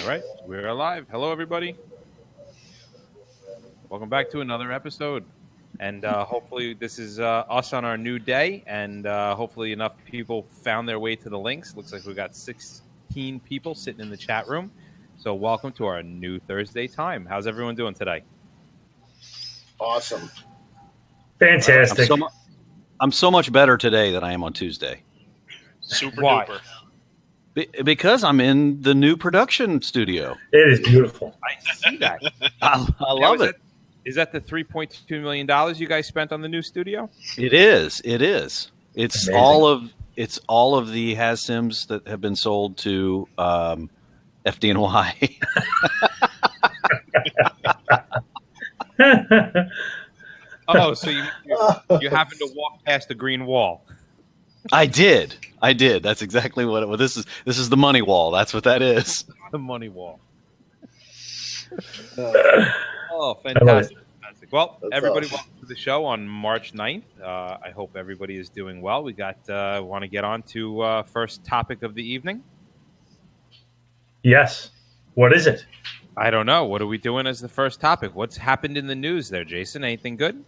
All right, we're live. Hello, everybody. Welcome back to another episode. And hopefully, this is us on our new day. And hopefully, enough people found their way to the links. Looks like we got 16 people sitting in the chat room. So, welcome to our new Thursday time. How's everyone doing today? Awesome. Fantastic. I'm so much better today than I am on Tuesday. Super Why? duper. Because I'm in the new production studio. It is beautiful. I see that. I love it. Is that the $3.2 million you guys spent on the new studio? It is. It's Amazing. all of the HazSims that have been sold to FDNY. Oh, so you happened to walk past the green wall. I did. That's exactly what it was. This is the money wall. That's what that is. The money wall. Oh, fantastic. Well, That's everybody, awesome. welcome to the show on March 9th. I hope everybody is doing well. We want to get on to first topic of the evening. Yes. What is it? I don't know. What are we doing as the first topic? What's happened in the news there, Jason? Anything good?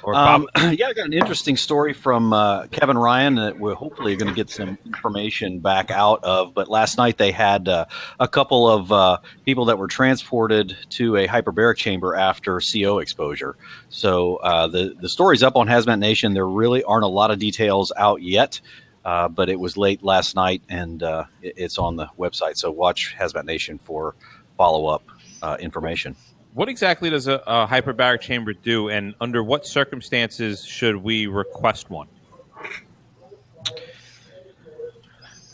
Or Bob? Yeah, I got an interesting story from Kevin Ryan that we're hopefully going to get some information back out of. But last night they had a couple of people that were transported to a hyperbaric chamber after CO exposure. So the story's up on Hazmat Nation. There really aren't a lot of details out yet, but it was late last night and it's on the website. So watch Hazmat Nation for follow-up information. What exactly does a hyperbaric chamber do, and under what circumstances should we request one?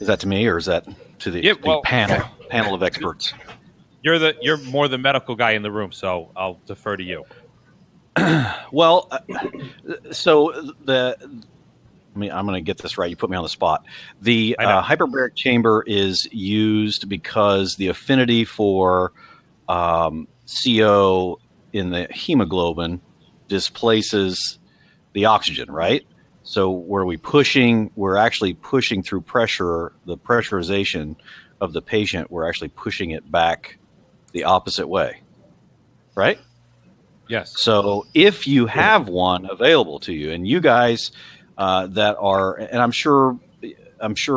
Is that to me, or is that to the panel of experts? You're more the medical guy in the room, so I'll defer to you. Well, so I'm going to get this right. You put me on the spot. The hyperbaric chamber is used because the affinity for CO in the hemoglobin displaces the oxygen, right? So we're actually pushing through pressure, the pressurization of the patient, we're actually pushing it back the opposite way, right? Yes. So if you have one available to you, and you guys that are, and I'm sure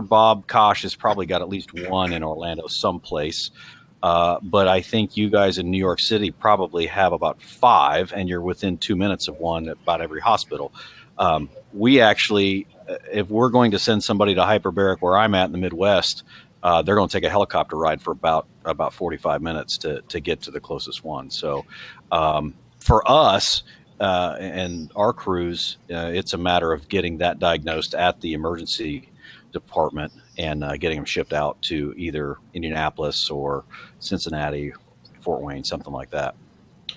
Bob Kosh has probably got at least one in Orlando someplace. But I think you guys in New York City probably have about 5, and you're within 2 minutes of one at about every hospital. We actually, if we're going to send somebody to hyperbaric where I'm at in the Midwest, they're going to take a helicopter ride for about 45 minutes to get to the closest one. So for us and our crews, it's a matter of getting that diagnosed at the emergency department and getting them shipped out to either Indianapolis or Cincinnati, Fort Wayne, something like that.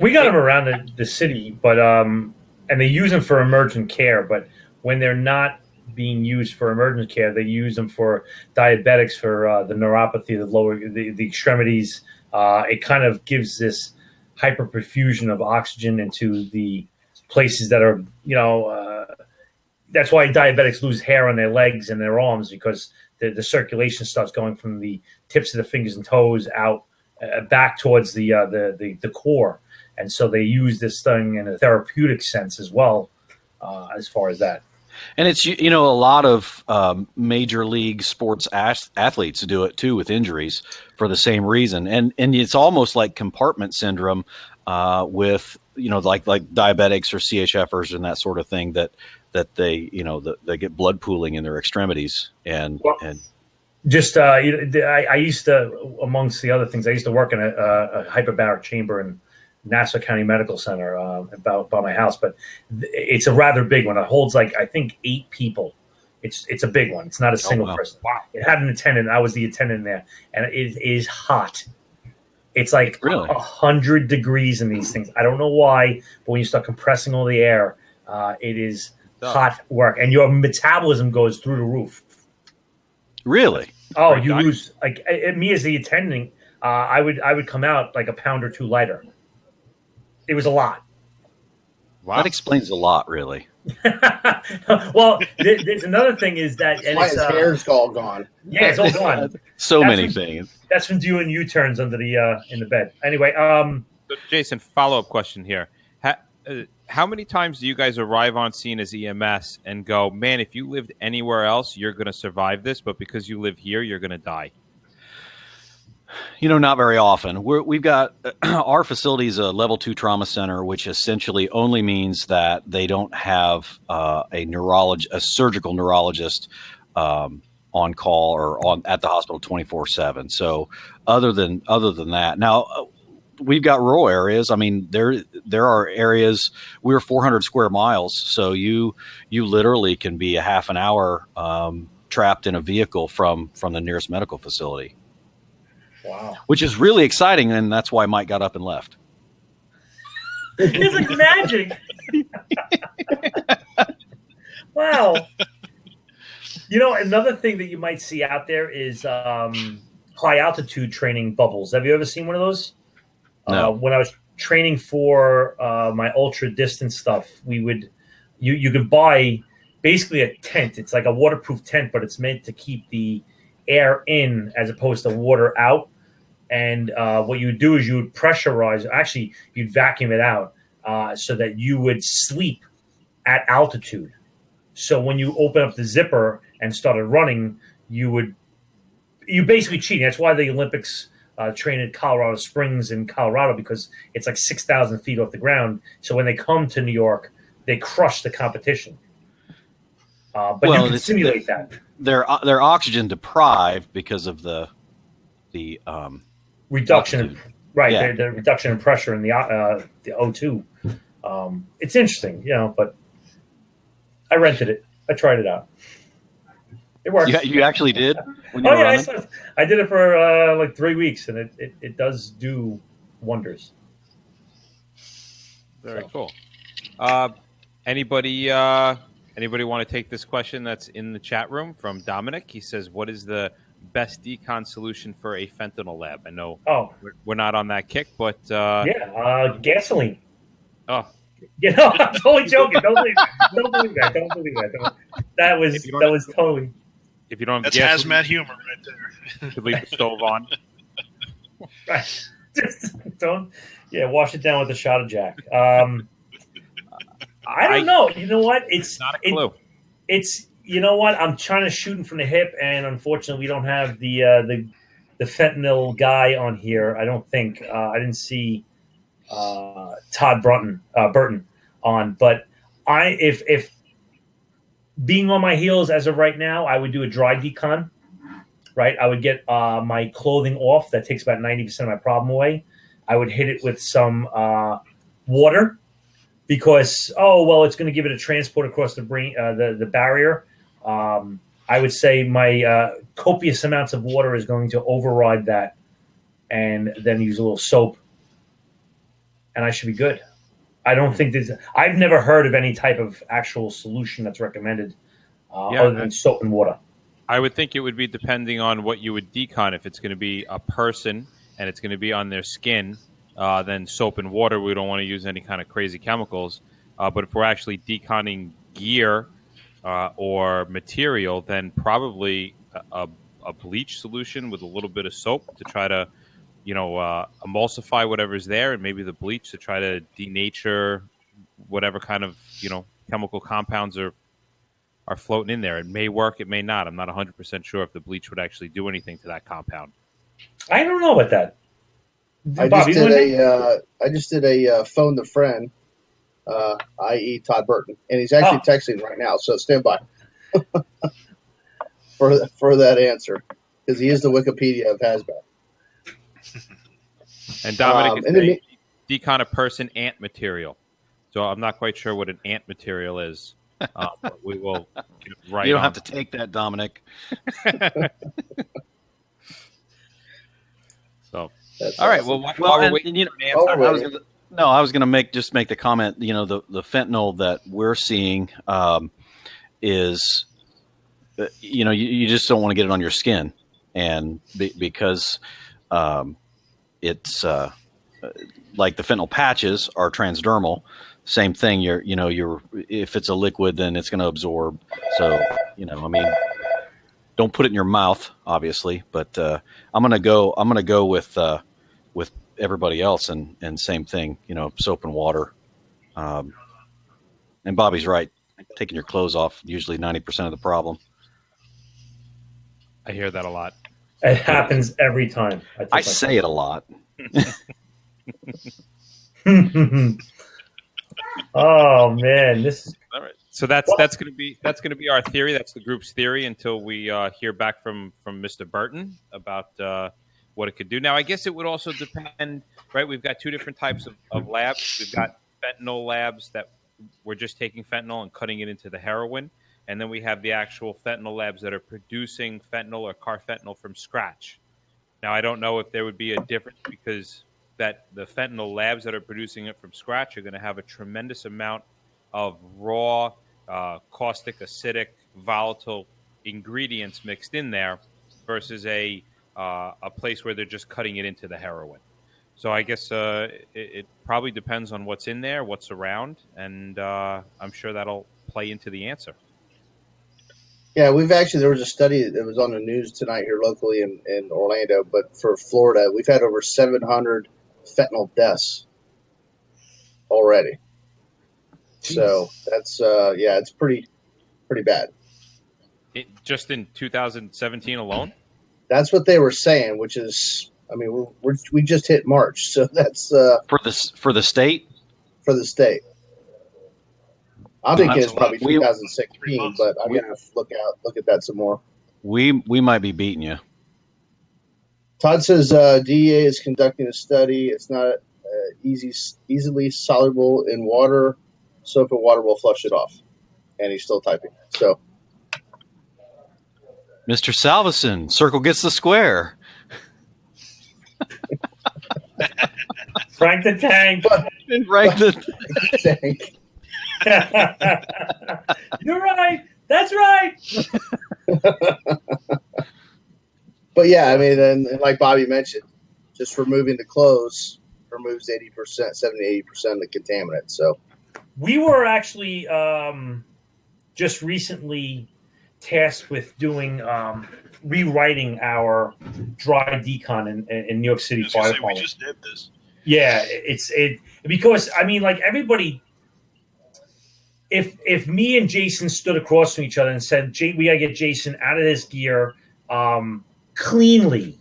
We got them around the city, but and they use them for emergent care. But when they're not being used for emergent care, they use them for diabetics, for the neuropathy, the extremities. It kind of gives this hyperperfusion of oxygen into the places that are, that's why diabetics lose hair on their legs and their arms, because the circulation starts going from the tips of the fingers and toes out back towards the core. And so they use this thing in a therapeutic sense as well, as far as that. And it's, a lot of major league sports athletes do it too with injuries for the same reason. And it's almost like compartment syndrome with, like diabetics or CHFers and that sort of thing that they, they get blood pooling in their extremities and just I used to, amongst the other things, I used to work in a hyperbaric chamber in Nassau County Medical Center about by my house, but it's a rather big one. It holds I think 8 people. It's a big one. It's not a single person. Wow. It had an attendant. I was the attendant there, and it is hot. It's like really 100 degrees in these things. I don't know why, but when you start compressing all the air, it is hot work, and your metabolism goes through the roof. Really? Oh, you lose me as the attending. I would come out like a pound or 2 lighter. It was a lot. Wow. That explains a lot, really. Well, there's another thing is that, and Why it's his hair's all gone. yeah, it's all gone. So That's many when- things. That's from doing U-turns under the in the bed. Anyway, So, Jason, follow-up question here. How many times do you guys arrive on scene as EMS and go, man, if you lived anywhere else, you're going to survive this, but because you live here, you're going to die? Not very often. We've got our facility is a level 2 trauma center, which essentially only means that they don't have a surgical neurologist on call or at the hospital 24/7. So other than that, now we've got rural areas. I mean, there are areas. We're 400 square miles, so you literally can be a half an hour trapped in a vehicle from the nearest medical facility. wow, Which is really exciting, and that's why Mike got up and left. it's like magic. Wow. Another thing that you might see out there is high altitude training bubbles. Have you ever seen one of those? No. When I was training for my ultra distance stuff, you could buy basically a tent. It's like a waterproof tent, but it's meant to keep the air in as opposed to water out. And what you would do is you would pressurize. Actually, you'd vacuum it out so that you would sleep at altitude. So when you open up the zipper and started running, you basically cheating. That's why the Olympics train at Colorado Springs in Colorado, because it's like 6,000 feet off the ground. So when they come to New York, they crush the competition. But you can simulate that. They're oxygen deprived because of the Reduction, altitude. right? Yeah. The reduction in pressure in the O2. It's interesting, but I rented it. I tried it out. It works. You actually did? When you Oh were yeah, running? I did it for like 3 weeks, and it does do wonders. Very cool. Anybody want to take this question that's in the chat room from Dominic? He says, what is the best decon solution for a fentanyl lab? I know we're not on that kick, but gasoline. Oh, I'm totally joking. Don't believe that. That was totally. If you don't have That's gasoline, hazmat humor right there. you could leave the stove on. Right. Just don't. Yeah, wash it down with a shot of Jack. I don't know. You know what? It's not a clue. It's you know what? I'm trying to shoot him from the hip, and unfortunately, we don't have the fentanyl guy on here. I don't think I didn't see Todd Burton on, but if being on my heels as of right now, I would do a dry decon. Right, I would get my clothing off. That takes about 90% of my problem away. I would hit it with some water because it's going to give it a transport across the barrier. I would say my copious amounts of water is going to override that, and then use a little soap, and I should be good. I don't think I've never heard of any type of actual solution that's recommended other than soap and water. I would think it would be depending on what you would decon. If it's going to be a person and it's going to be on their skin, then soap and water, we don't want to use any kind of crazy chemicals. But if we're actually deconning gear or material, then probably a bleach solution with a little bit of soap to try to, emulsify whatever's there, and maybe the bleach to try to denature whatever kind of, chemical compounds are floating in there. It may work, it may not. I'm not 100% sure if the bleach would actually do anything to that compound. I don't know about that. I just did a phone the friend, i.e. Todd Burton, and he's actually texting right now, so stand by for that answer, because he is the Wikipedia of Hazmat. And Dominic is decon a person ant material. So I'm not quite sure what an ant material is. But we will You don't have to take that, Dominic. So, That's all right. awesome. While we're waiting for an answer, I was going to make the comment. The fentanyl that we're seeing is, you just don't want to get it on your skin, and because it's like the fentanyl patches are transdermal. same thing. If it's a liquid, then it's going to absorb. So, I mean, don't put it in your mouth, obviously, but I'm going to go with everybody else and same thing, soap and water. And Bobby's right. Taking your clothes off, usually 90% of the problem. I hear that a lot. It happens every time. I say it a lot. Oh man, this is all right. So that's going to be our theory. That's the group's theory until we hear back from Mr. Burton about what it could do. Now, I guess it would also depend, right? We've got two different types of labs. We've got fentanyl labs that we're just taking fentanyl and cutting it into the heroin, and then we have the actual fentanyl labs that are producing fentanyl or carfentanil from scratch. Now, I don't know if there would be a difference because that the fentanyl labs that are producing it from scratch are going to have a tremendous amount of raw, caustic, acidic, volatile ingredients mixed in there versus a place where they're just cutting it into the heroin. So I guess it probably depends on what's in there, what's around, and I'm sure that'll play into the answer. Yeah, there was a study that was on the news tonight here locally in Orlando, but for Florida, we've had over 700 fentanyl deaths already. Jeez. So that's it's pretty bad. Just in 2017 alone? That's what they were saying, which is, I mean, we just hit March, so that's for the state. For the state, I'm thinking it's probably 2016, but I'm gonna look at that some more. We might be beating you. Todd says DEA is conducting a study. It's not easily soluble in water. Soap and water will flush it off. And he's still typing. So, Mr. Salveson, circle gets the square. Frank the Tank. Frank the Tank. You're right. That's right. But yeah, I mean, and like Bobby mentioned, just removing the clothes removes 80%, 70, 80% of the contaminant. So we were actually just recently tasked with doing rewriting our dry decon in New York City Fire Department. We just did this. Yeah, because I mean, like everybody. If me and Jason stood across from each other and said, we gotta get Jason out of this gear cleanly.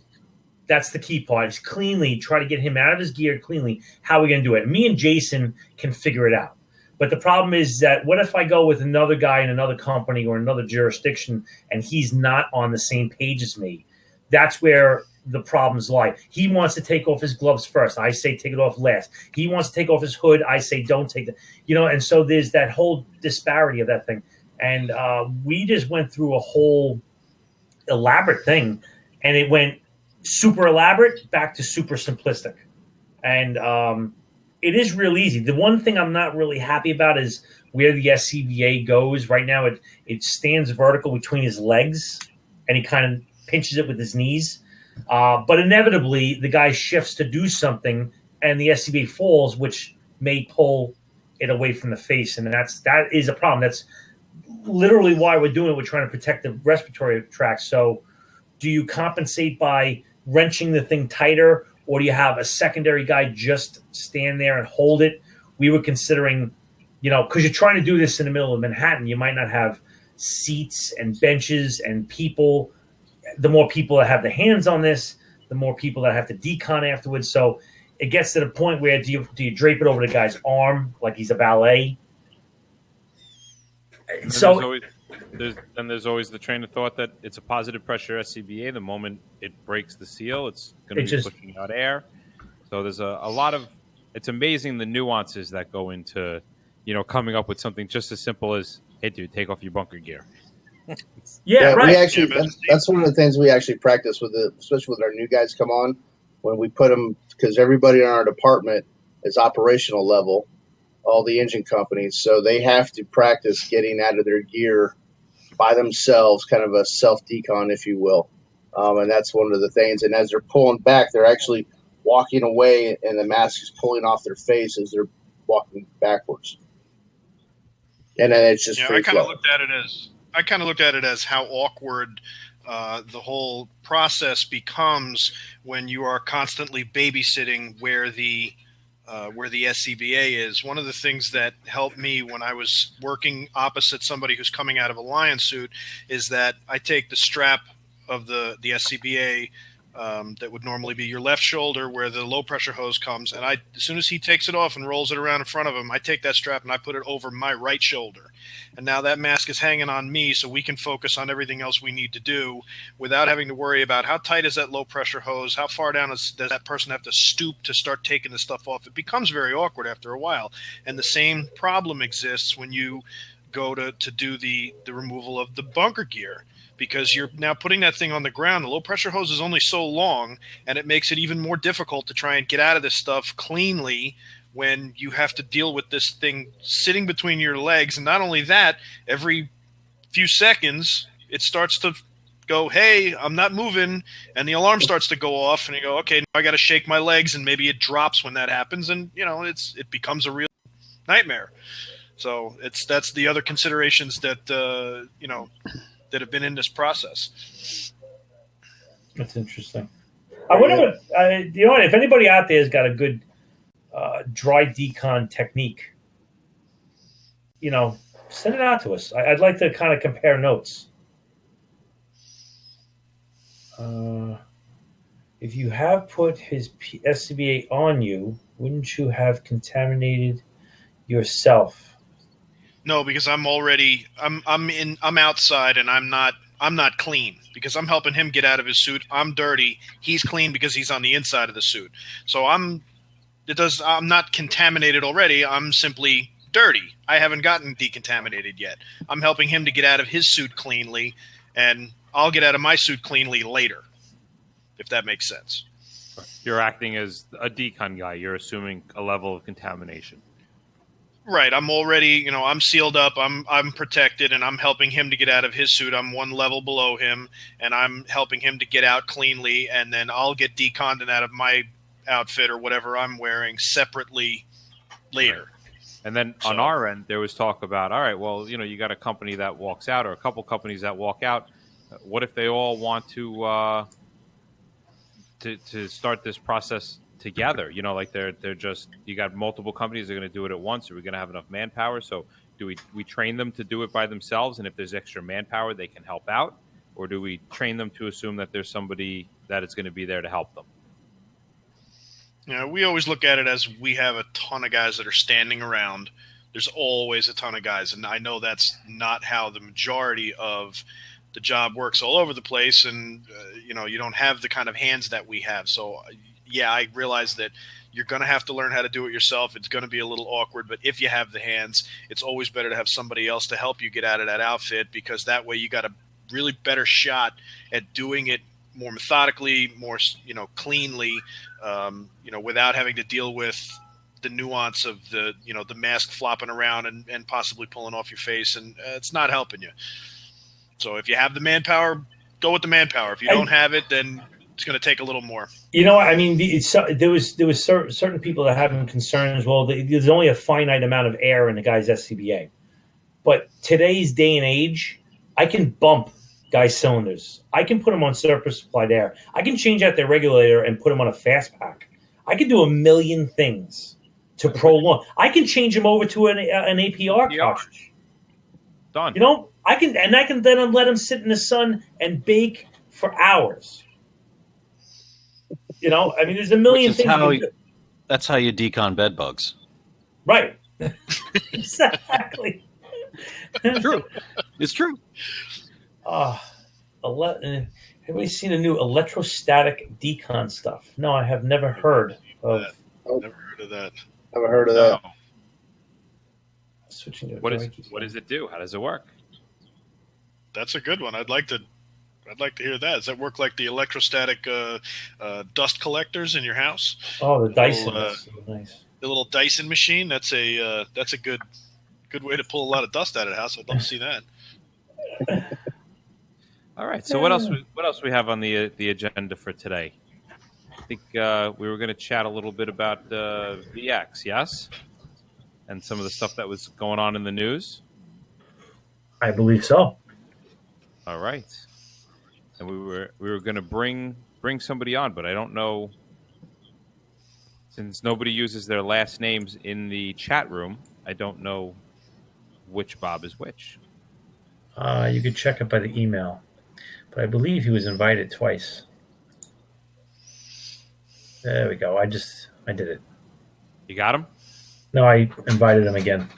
That's the key part. Is cleanly try to get him out of his gear cleanly. How are we gonna do it? Me and Jason can figure it out. But the problem is that what if I go with another guy in another company or another jurisdiction and he's not on the same page as me? That's where the problems lie. He wants to take off his gloves first. I say take it off last. He wants to take off his hood. I say don't take it. And so there's that whole disparity of that thing. And we just went through a whole elaborate thing, and it went super elaborate back to super simplistic. And it is real easy. The one thing I'm not really happy about is where the SCBA goes. Right now it stands vertical between his legs, and he kind of pinches it with his knees. But inevitably, the guy shifts to do something, and the SCBA falls, which may pull it away from the face, and that is a problem. That's literally why we're doing it. We're trying to protect the respiratory tract. So, do you compensate by wrenching the thing tighter, or do you have a secondary guy just stand there and hold it? We were considering, because you're trying to do this in the middle of Manhattan, you might not have seats and benches and people. The more people that have the hands on this, the more people that have to decon afterwards. So it gets to the point where do you drape it over the guy's arm like he's a valet? And so there's always the train of thought that it's a positive pressure SCBA. The moment it breaks the seal, it's going to be pushing out air. So there's a lot of – it's amazing the nuances that go into, coming up with something just as simple as, hey, dude, take off your bunker gear. Yeah, right. We actually that's one of the things we actually practice with especially with our new guys come on when we put them, because everybody in our department is operational level, all the engine companies, so they have to practice getting out of their gear by themselves, kind of a self decon, if you will, and that's one of the things. And as they're pulling back, they're actually walking away, and the mask is pulling off their face as they're walking backwards. And then it's just free I kind of flow. looked at it as how awkward the whole process becomes when you are constantly babysitting where the SCBA is. One of the things that helped me when I was working opposite somebody who's coming out of a lion suit is that I take the strap of the SCBA that would normally be your left shoulder where the low pressure hose comes, and as soon as he takes it off and rolls it around in front of him, I take that strap and I put it over my right shoulder. And now that mask is hanging on me so we can focus on everything else we need to do without having to worry about how tight is that low pressure hose, how far down does that person have to stoop to start taking the stuff off. It becomes very awkward after a while. And the same problem exists when you go to do the removal of the bunker gear, because you're now putting that thing on the ground. The low pressure hose is only so long, and it makes it even more difficult to try and get out of this stuff cleanly when you have to deal with this thing sitting between your legs. And not only that, every few seconds it starts to go, hey, I'm not moving, and the alarm starts to go off, and you go, okay, now I got to shake my legs, and maybe it drops when that happens, and it becomes a real nightmare. So that's the other considerations that that have been in this process. That's interesting. I wonder what if anybody out there has got a good dry decon technique, send it out to us. I'd like to kind of compare notes. If you have put his SCBA on you, wouldn't you have contaminated yourself? No, because I'm outside and I'm not clean because I'm helping him get out of his suit. I'm dirty. He's clean because he's on the inside of the suit. So I'm not contaminated already. I'm simply dirty. I haven't gotten decontaminated yet. I'm helping him to get out of his suit cleanly, and I'll get out of my suit cleanly later, if that makes sense. You're acting as a decon guy. You're assuming a level of contamination. Right. I'm already, I'm sealed up. I'm protected, and I'm helping him to get out of his suit. I'm one level below him, and I'm helping him to get out cleanly, and then I'll get deconned out of my outfit or whatever I'm wearing separately later. Right. And then on our end, there was talk about, all right, well, you got a company that walks out or a couple companies that walk out. What if they all want to start this process together? Like they're just, you got multiple companies that are going to do it at once. Are we going to have enough manpower? So do we train them to do it by themselves, and if there's extra manpower they can help out, or do we train them to assume that there's somebody that is going to be there to help them? We always look at it as we have a ton of guys that are standing around. There's always a ton of guys, and I know that's not how the majority of the job works all over the place, and you don't have the kind of hands that we have. So yeah, I realize that you're going to have to learn how to do it yourself. It's going to be a little awkward, but if you have the hands, it's always better to have somebody else to help you get out of that outfit, because that way you got a really better shot at doing it more methodically, more cleanly, without having to deal with the nuance of the mask flopping around and possibly pulling off your face, and it's not helping you. So if you have the manpower, go with the manpower. If you don't have it, then it's going to take a little more. I mean, there was certain people that having concerns. Well, there's only a finite amount of air in the guy's SCBA, but today's day and age, I can bump guys' cylinders. I can put them on surface supplied air. I can change out their regulator and put them on a fast pack. I can do a million things to prolong. I can change them over to an APR cartridge. Done. I can then let them sit in the sun and bake for hours. I mean, there's a million things. That's how you decon bed bugs. Right. Exactly. True. It's true. Everybody seen a new electrostatic decon stuff? No, I have never heard of. Never heard of that. Never heard of that. Switching to what does it do? How does it work? That's a good one. I'd like to hear that. Does that work like the electrostatic dust collectors in your house? Oh, the Dyson. That's nice. The little Dyson machine. That's a good way to pull a lot of dust out of the house. I'd love to see that. All right. So what else we have on the agenda for today? I think we were going to chat a little bit about VX. Yes. and some of the stuff that was going on in the news? I believe so. All right. And we were going to bring somebody on, but I don't know, since nobody uses their last names in the chat room, I don't know which Bob is which. You could check it by the email, but I believe he was invited twice. There we go. I did it. You got him? No, I invited him again.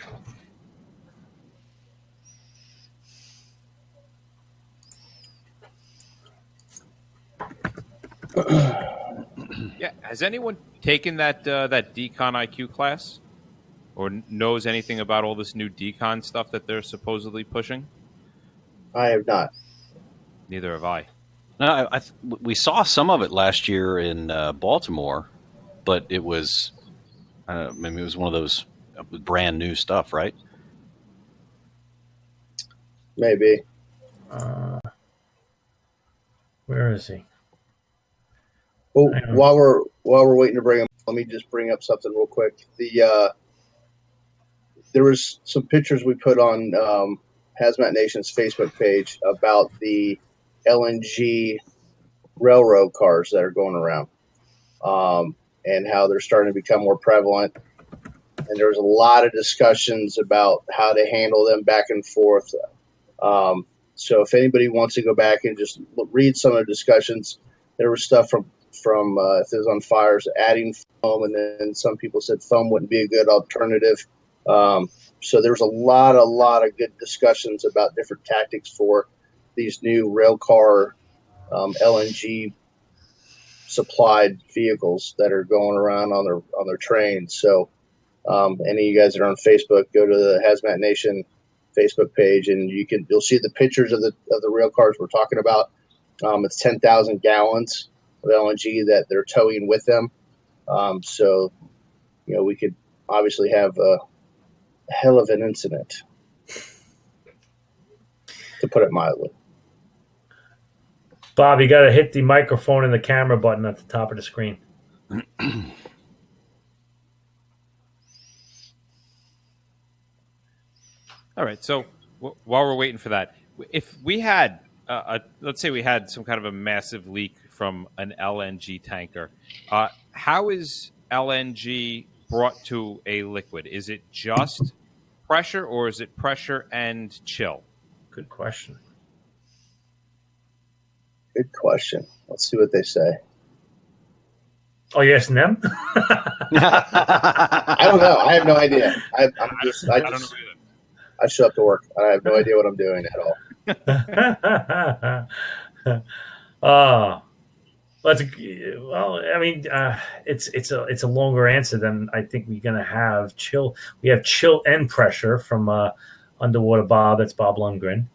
Yeah. Has anyone taken that Decon IQ class, or knows anything about all this new Decon stuff that they're supposedly pushing? I have not. Neither have I. No, we saw some of it last year in Baltimore, but it was, maybe it was one of those brand new stuff, right? Maybe. Where is he? Well, while we're waiting to bring him, let me just bring up something real quick. There was some pictures we put on Hazmat Nation's Facebook page about the LNG railroad cars that are going around, and how they're starting to become more prevalent. And there was a lot of discussions about how to handle them back and forth. So if anybody wants to go back and just read some of the discussions, there was stuff from if it was on fires, adding foam, and then some people said foam wouldn't be a good alternative. So there was a lot of good discussions about different tactics for these new rail car LNG supplied vehicles that are going around on their trains. So any of you guys that are on Facebook, go to the Hazmat Nation Facebook page, and you'll see the pictures of the rail cars we're talking about. It's 10,000 gallons of LNG that they're towing with them. So we could obviously have a hell of an incident, to put it mildly. Bob, you got to hit the microphone and the camera button at the top of the screen. All right. So while we're waiting for that, if we had, let's say we had some kind of a massive leak from an LNG tanker, how is LNG brought to a liquid? Is it just pressure, or is it pressure and chill? Good question. Good question. Let's see what they say. Oh, yes, and them? I don't know. I have no idea. I don't know either. I show up to work. I have no idea what I'm doing at all. It's a longer answer than I think we're going to have. Chill. We have chill and pressure from Underwater Bob. That's Bob Lundgren.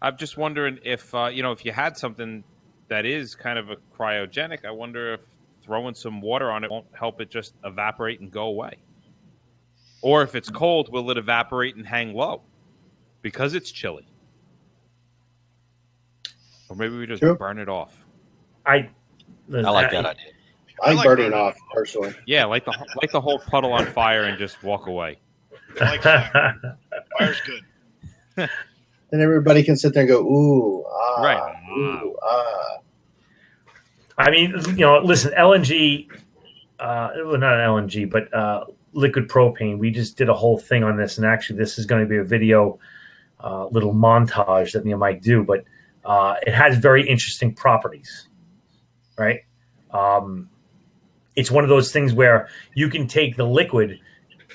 I'm just wondering if if you had something that is kind of a cryogenic, I wonder if throwing some water on it won't help it just evaporate and go away. Or if it's cold, will it evaporate and hang low because it's chilly? Or maybe we just burn it off. I like that idea. I like burning off personally. Yeah, like the whole puddle on fire and just walk away. I like fire. Fire's good. Then everybody can sit there and go, ooh, ah, right. Ooh, ah. I mean, listen, LNG, well, not LNG, but liquid propane. We just did a whole thing on this, and actually, this is going to be a video, little montage that you might do, but it has very interesting properties, right? It's one of those things where you can take the liquid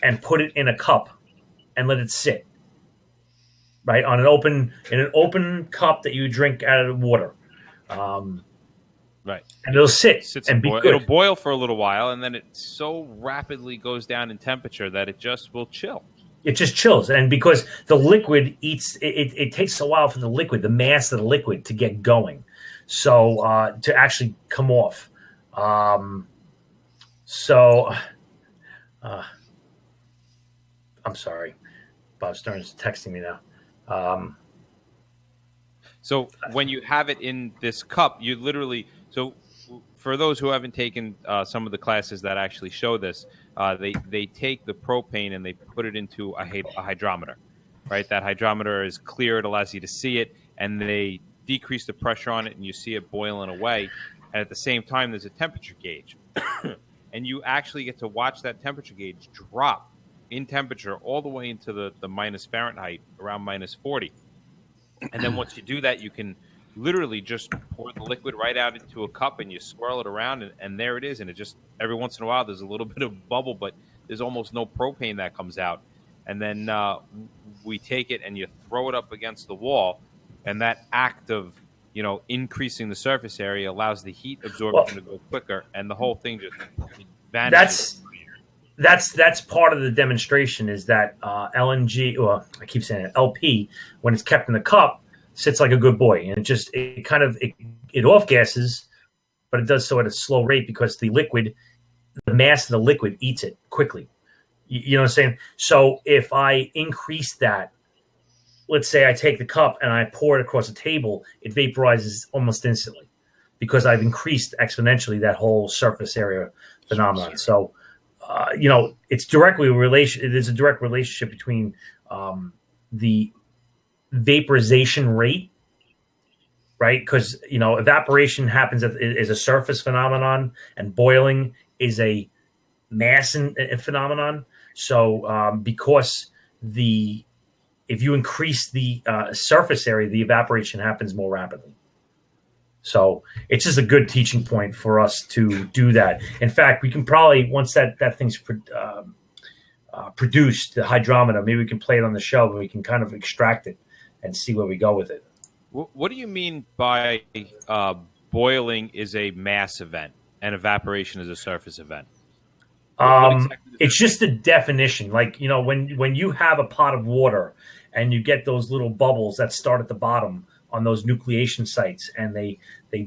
and put it in a cup and let it sit. Right, in an open cup that you drink out of the water, right, and it'll sit and be good. It'll boil for a little while, and then it so rapidly goes down in temperature that it just will chill. It just chills, and because the liquid it takes a while for the mass of the liquid to get going, so to actually come off. I'm sorry, Bob Stern's texting me now. So when you have it in this cup, you literally, so for those who haven't taken some of the classes that actually show this, they take the propane and they put it into a hydrometer, right? That hydrometer is clear; it allows you to see it, and they decrease the pressure on it, and you see it boiling away. And at the same time, there's a temperature gauge, and you actually get to watch that temperature gauge drop in temperature all the way into the minus Fahrenheit, around minus 40. And then once you do that, you can literally just pour the liquid right out into a cup and you swirl it around, and there it is. And it just, every once in a while, there's a little bit of bubble, but there's almost no propane that comes out. And then we take it and you throw it up against the wall, and that act of, increasing the surface area allows the heat absorption to go quicker, and the whole thing just vanishes. That's part of the demonstration, is that LNG, well, I keep saying it, LP, when it's kept in the cup, sits like a good boy, and it off gases, but it does so at a slow rate because the mass of the liquid eats it quickly. You know what I'm saying? So if I increase that, let's say I take the cup and I pour it across a table, it vaporizes almost instantly because I've increased exponentially that whole surface area phenomenon. So, it's there's a direct relationship between the vaporization rate, right? Because, evaporation happens is a surface phenomenon, and boiling is a mass phenomenon. So because if you increase the surface area, the evaporation happens more rapidly. So it's just a good teaching point for us to do that. In fact, we can probably, once that thing's produced, the hydrometer, maybe we can play it on the show and we can kind of extract it and see where we go with it. What do you mean by boiling is a mass event and evaporation is a surface event? It's just a definition. Like, when you have a pot of water and you get those little bubbles that start at the bottom on those nucleation sites, and they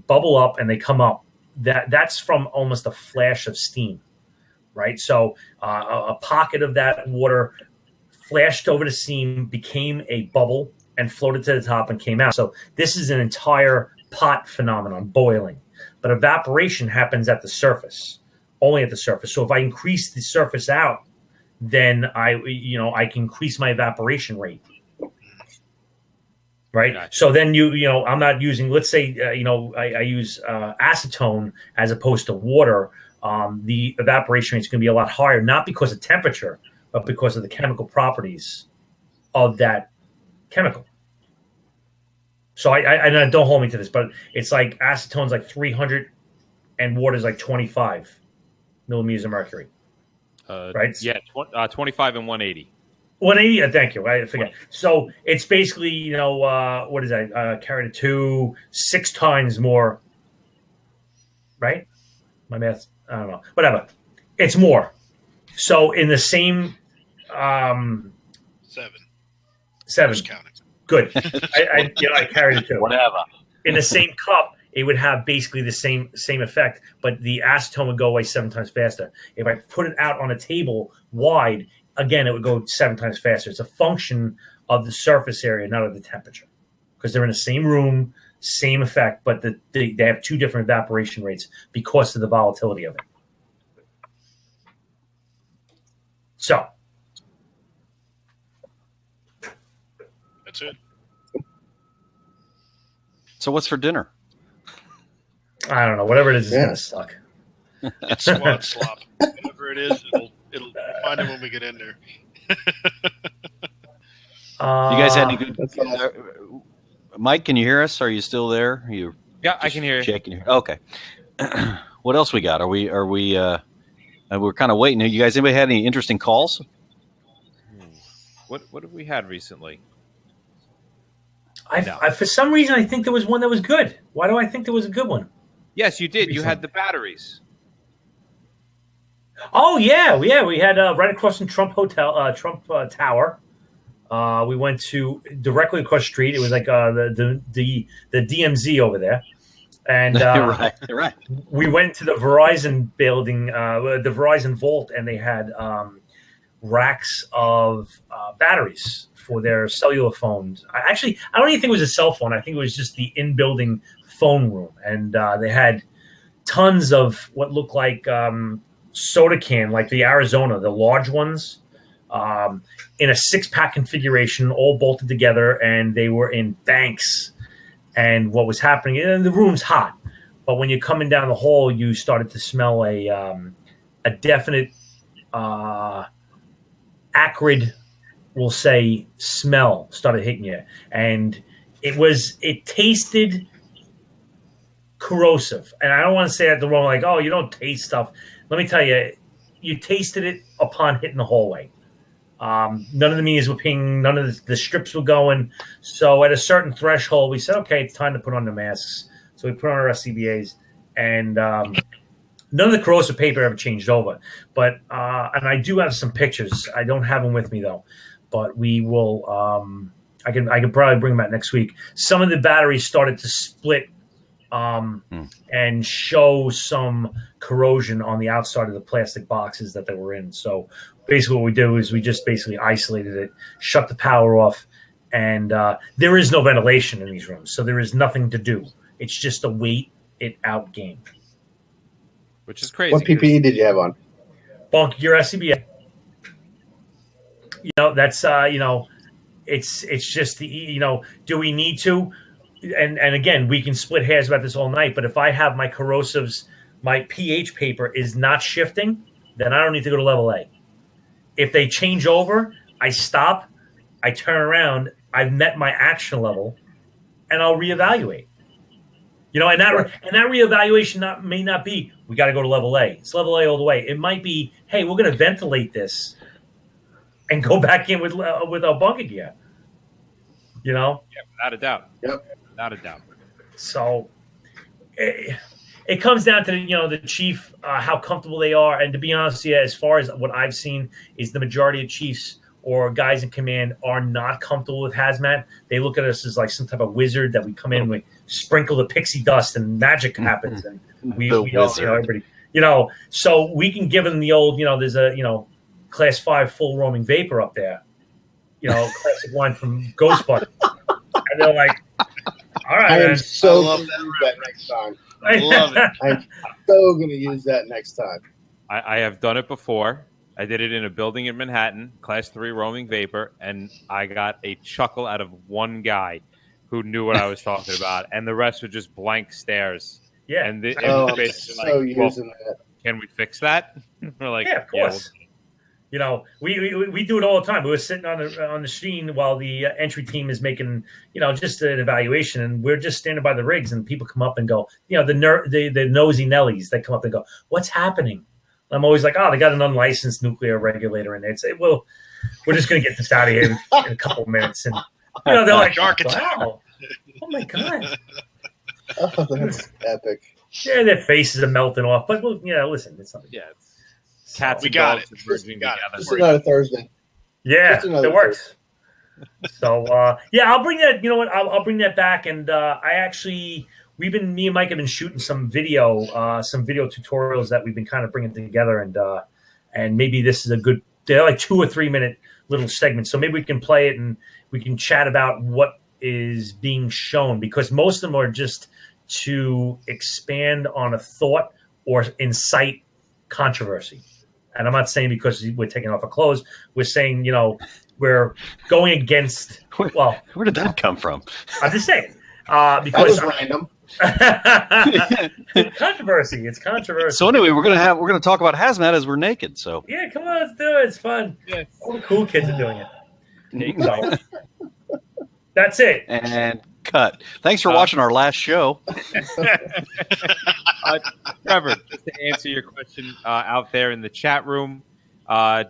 bubble up and they come up, that's from almost a flash of steam, right? So a pocket of that water flashed over the seam, became a bubble, and floated to the top and came out. So this is an entire pot phenomenon, boiling. But evaporation happens at the surface, only at the surface. So if I increase the surface out, then I can increase my evaporation rate. Right. Gotcha. So then I'm not using, let's say, I use acetone as opposed to water. The evaporation rate is going to be a lot higher, not because of temperature, but because of the chemical properties of that chemical. So I don't hold me to this, but it's like acetone's like 300 and water's like 25 millimeters of mercury. Right? Yeah, 25 and 180. 180. Thank you. I forget. So it's basically, what is that? Carry to 2, 6 times more. Right? My math, I don't know. Whatever. It's more. So in the same 7. 7. Just counting. Good. I carried it 2. Whatever. In the same cup, it would have basically the same effect, but the acetone would go away 7 times faster. If I put it out on a table wide, again, it would go 7 times faster. It's a function of the surface area, not of the temperature, because they're in the same room, same effect, but they have 2 different evaporation rates because of the volatility of it. So that's it. So what's for dinner? I don't know. Whatever it is, it's going to suck. It's squad slop. Whatever it is, we'll find it when we get in there. You guys had any good? Mike, can you hear us? Are you still there? Yeah, I can hear you. Checking here. Okay. What else we got? We're kind of waiting. You guys, anybody had any interesting calls? What have we had recently? I for some reason, I think there was one that was good. Why do I think there was a good one? Yes, you did. You had the batteries. Oh yeah. We had right across from Trump Tower. We went to directly across the street. It was like the DMZ over there, and right. We went to the Verizon building, the Verizon Vault, and they had racks of batteries for their cellular phones. I don't even think it was a cell phone. I think it was just the in-building phone room, and they had tons of what looked like soda can, like the Arizona, the large ones, in a 6-pack configuration, all bolted together, and they were in banks. And what was happening, and the room's hot, but when you're coming down the hall, you started to smell a definite acrid, we'll say, smell started hitting you, and it tasted corrosive. And I don't want to say that the wrong, like, oh, you don't taste stuff. Let me tell you, you tasted it upon hitting the hallway. None of the meters were pinging. None of the strips were going. So at a certain threshold, we said, okay, it's time to put on the masks. So we put on our SCBAs, and none of the corrosive paper ever changed over. But and I do have some pictures. I don't have them with me though, but we will. I can probably bring them out next week. Some of the batteries started to split and show some corrosion on the outside of the plastic boxes that they were in. So basically what we do is we just basically isolated it, shut the power off, and there is no ventilation in these rooms. So there is nothing to do. It's just a wait it out game. Which is crazy. What PPE did you have on? Bunk your SCBA. That's it's just the do we need to? And again, we can split hairs about this all night, but if I have my corrosives, my pH paper is not shifting, then I don't need to go to level A. If they change over, I stop, I turn around, I've met my action level, and I'll reevaluate. And that reevaluation may not be, we got to go to level A. It's level A all the way. It might be, hey, we're going to ventilate this and go back in with our bunker gear. Yeah, without a doubt. Yep. Without a doubt. So it comes down to the chief, how comfortable they are, and to be honest, as far as what I've seen, is the majority of chiefs or guys in command are not comfortable with hazmat. They look at us as like some type of wizard that we come in, we sprinkle the pixie dust, and magic happens, and we all, everybody, so we can give them the old, there's a class 5 full roaming vapor up there, classic line from Ghostbusters, and they're like, all right, I am man. so going to use that next time. I love it. I'm so going to use that next time. I have done it before. I did it in a building in Manhattan, class 3 roaming vapor, and I got a chuckle out of one guy who knew what I was talking about, and the rest were just blank stares. Yeah. And it was basically that. Can we fix that? We're like, yeah, of course. We do it all the time. We were sitting on the screen while the entry team is making, just an evaluation, and we're just standing by the rigs, and people come up and go, the nosy Nellies, they come up and go, what's happening? I'm always like, they got an unlicensed nuclear regulator in there. Say, well, we're just going to get this out of here in a couple of minutes. And, they're like, wow. Oh, my God. Oh, that's epic. Yeah, their faces are melting off. But, listen, it's not. Yeah. Cats we and got dogs it. merging together. Just another Thursday. Yeah, it works. So, I'll bring that. You know what? I'll bring that back. And me and Mike have been shooting some video tutorials that we've been kind of bringing together, and maybe this is a good. They're like 2 or 3 minute little segments, so maybe we can play it and we can chat about what is being shown, because most of them are just to expand on a thought or incite controversy. And I'm not saying because we're taking off our clothes. We're saying, we're going against. Well, where did that come from? I'm just saying because that was random. Controversy. It's controversy. So anyway, we're gonna talk about hazmat as we're naked. So yeah, come on, let's do it. It's fun. Yes. All the cool kids are doing it. So, that's it. And cut. Thanks for watching our last show. Trevor, just to answer your question out there in the chat room,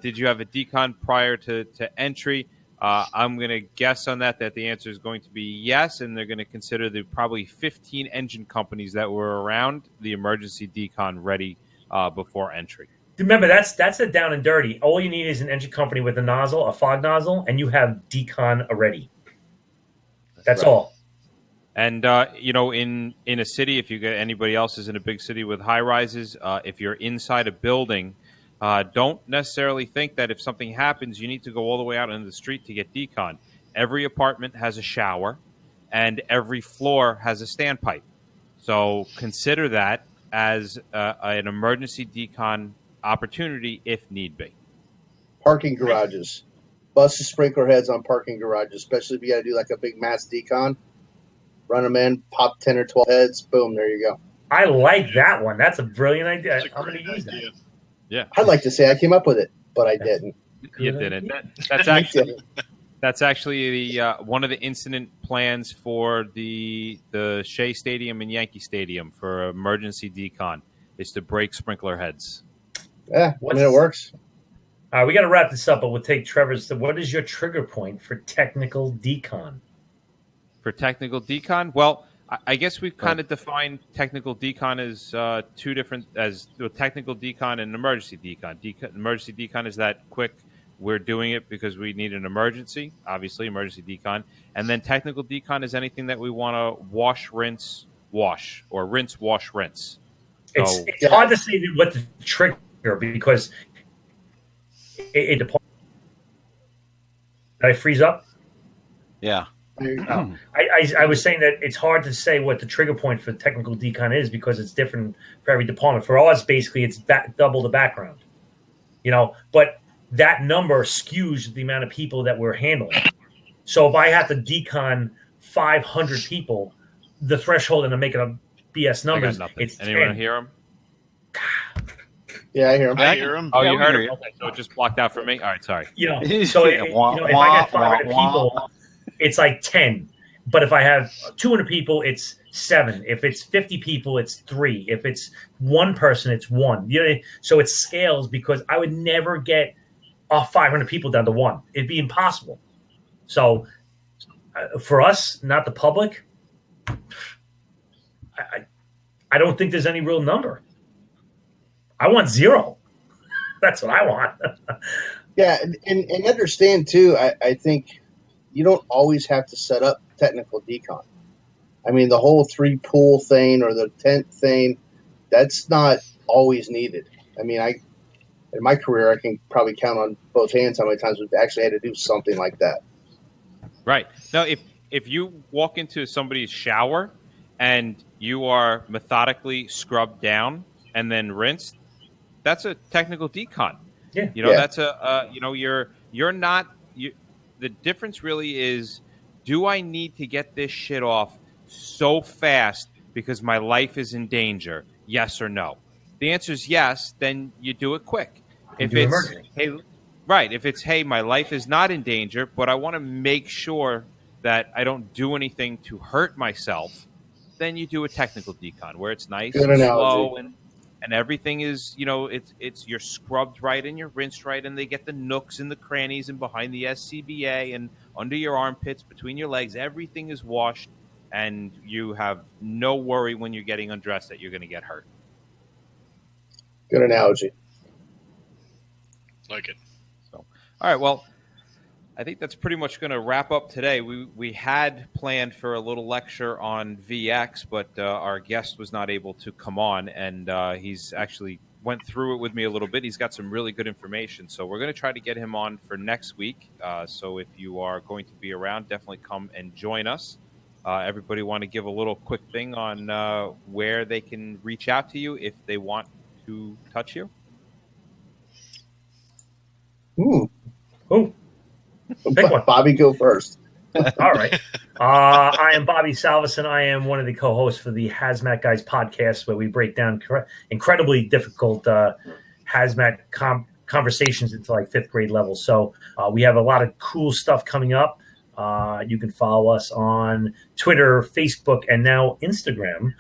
did you have a decon prior to entry? I'm going to guess on that the answer is going to be yes, and they're going to consider the probably 15 engine companies that were around the emergency decon ready before entry. Remember, that's a down and dirty. All you need is an engine company with a fog nozzle, and you have decon already. That's right. All. And, in a city, if you get anybody else is in a big city with high rises, if you're inside a building, don't necessarily think that if something happens, you need to go all the way out into the street to get decon. Every apartment has a shower, and every floor has a standpipe. So consider that as an emergency decon opportunity if need be. Parking garages. Bust the sprinkler heads on parking garages, especially if you got to do like a big mass decon. Run them in, pop 10 or 12 heads, boom, there you go. I like that one. That's a brilliant idea. I'm going to use idea. that. Yeah. I'd like to say I came up with it, but I didn't. You didn't. That's actually the one of the incident plans for the Shea Stadium and Yankee Stadium for emergency decon is to break sprinkler heads. Yeah, I mean, it works. We got to wrap this up, but we'll take Trevor's. What is your trigger point for technical decon? For technical decon? Well, I guess we've kind of defined technical decon as two different, as the technical decon and emergency decon. Emergency decon is that quick, we're doing it because we need an emergency, obviously, emergency decon. And then technical decon is anything that we want to wash, rinse, wash, or rinse, wash, rinse. So, it's hard to say what the trigger, because it depends. Did I freeze up? Yeah. I was saying that it's hard to say what the trigger point for technical decon is because it's different for every department. For us, basically, it's double the background, but that number skews the amount of people that we're handling. So if I have to decon 500 people, the threshold, and I'm making up BS numbers, it's Anyone 10. hear him? Yeah, I hear him. I hear him. Oh, you heard him? Okay, so it just blocked out for me? All right, sorry. So if I got 500 people, it's like 10. But if I have 200 people, it's 7. If it's 50 people, it's 3. If it's one person, it's 1. So it scales because I would never get 500 people down to 1. It'd be impossible. So for us, not the public, I don't think there's any real number. I want 0. That's what I want. Yeah, and understand too, I think you don't always have to set up technical decon. I mean, the whole 3-pool thing or the tent thing, that's not always needed. I mean, in my career, I can probably count on both hands how many times we've actually had to do something like that. Right. Now, if you walk into somebody's shower and you are methodically scrubbed down and then rinsed, that's a technical decon. Yeah. That's you're not. The difference really is, do I need to get this shit off so fast because my life is in danger? Yes or no? The answer is yes. Then you do it quick. If it's hey, my life is not in danger, but I want to make sure that I don't do anything to hurt myself, then you do a technical decon where it's nice and slow and everything is, it's you're scrubbed right and you're rinsed right, and they get the nooks and the crannies and behind the SCBA and under your armpits, between your legs, everything is washed, and you have no worry when you're getting undressed that you're going to get hurt. Good analogy. Like it. So, all right, well, I think that's pretty much going to wrap up today. We had planned for a little lecture on VX, but our guest was not able to come on, and he's actually went through it with me a little bit. He's got some really good information, so we're going to try to get him on for next week. So if you are going to be around, definitely come and join us. Everybody want to give a little quick thing on where they can reach out to you if they want to touch you? Who? Pick one. Bobby, go first. All right. I am Bobby Salveson. I am one of the co-hosts for the Hazmat Guys podcast, where we break down incredibly difficult hazmat conversations into like 5th grade level. So we have a lot of cool stuff coming up. You can follow us on Twitter, Facebook, and now Instagram,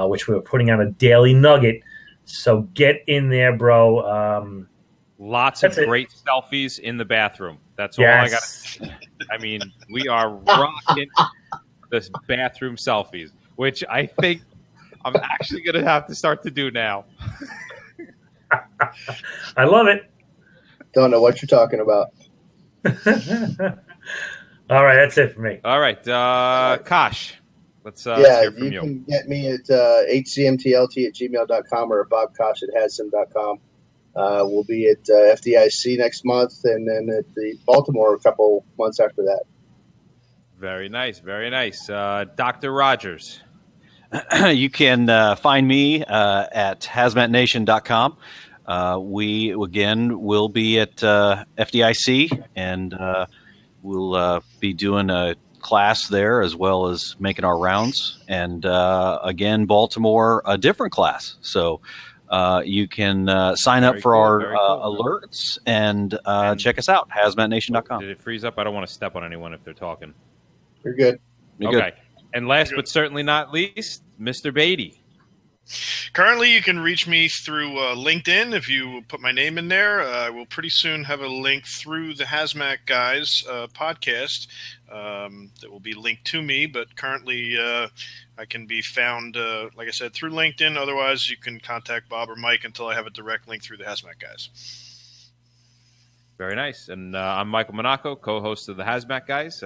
which we're putting out a daily nugget. So get in there, bro. Lots of great selfies in the bathroom. That's all I got. I mean, we are rocking this bathroom selfies, which I think I'm actually going to have to start to do now. I love it. Don't know what you're talking about. All right, that's it for me. All right, Kosh, let's hear from you. You can get me at hcmtlt@gmail.com or bobkosh@hazsim.com. We'll be at FDIC next month, and then at the Baltimore a couple months after that. Very nice, very nice. Dr. Rogers. You can find me at hazmatnation.com. We, again, will be at FDIC, and we'll be doing a class there as well as making our rounds. And again, Baltimore, a different class. So you can sign up for our alerts and check us out, hazmatnation.com. Did it freeze up? I don't want to step on anyone if they're talking. You're good. You're okay. Good. And last but certainly not least, Mr. Beatty. Currently, you can reach me through LinkedIn. If you put my name in there, I will pretty soon have a link through the Hazmat Guys podcast that will be linked to me. But currently, I can be found, like I said, through LinkedIn. Otherwise, you can contact Bob or Mike until I have a direct link through the Hazmat Guys. Very nice. And I'm Michael Monaco, co-host of the Hazmat Guys.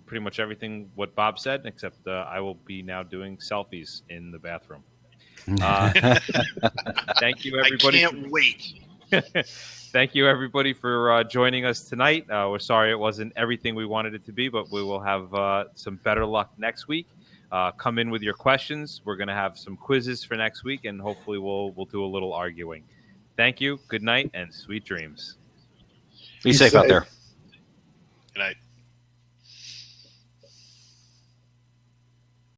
Pretty much everything what Bob said, except I will be now doing selfies in the bathroom. Thank you, everybody. I can't wait. Thank you, everybody, for joining us tonight. We're sorry it wasn't everything we wanted it to be, but we will have some better luck next week. Come in with your questions. We're going to have some quizzes for next week, and hopefully we'll do a little arguing. Thank you. Good night and sweet dreams. Be safe out there. Good night.